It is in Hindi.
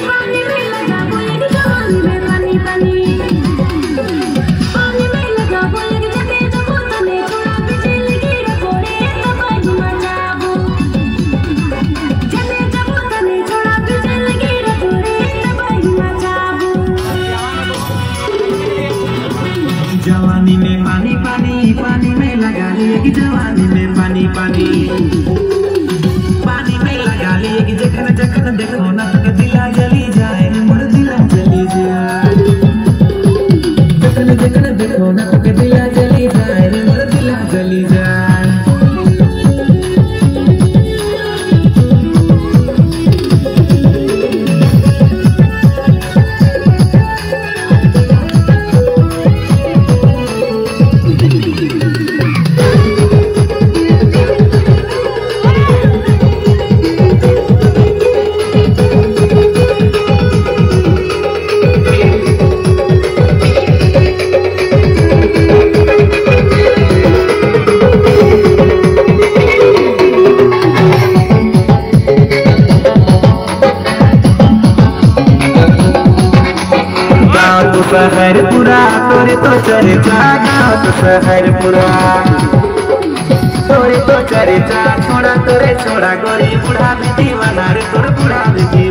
पानी में लगा बोले जवानी में पानी पानी पानी में लगा बोले जगे जगो तने छोड़ा बिजल गिर पड़े तबाही मचाबो जगे जगो तने छोड़ा बिजल गिर पड़े तबाही मचाबो जवानी में पानी पानी पानी में लगा लिए जवानी में पानी पानी पानी में लगा लिए जखन जखन देखो ना तो दिला जली जाए मोर दिला जली जाए जखन जखन देखो ना तो दिला जली जाए मोर दिला जली जाए शहर पूरा तोरे तो चरे गाँव तो शहर पूरा तोरे तो चरे छोड़ा तोरे छोड़ा गोरी बूढ़ा भी दीवाना रे तोर बूढ़ा भी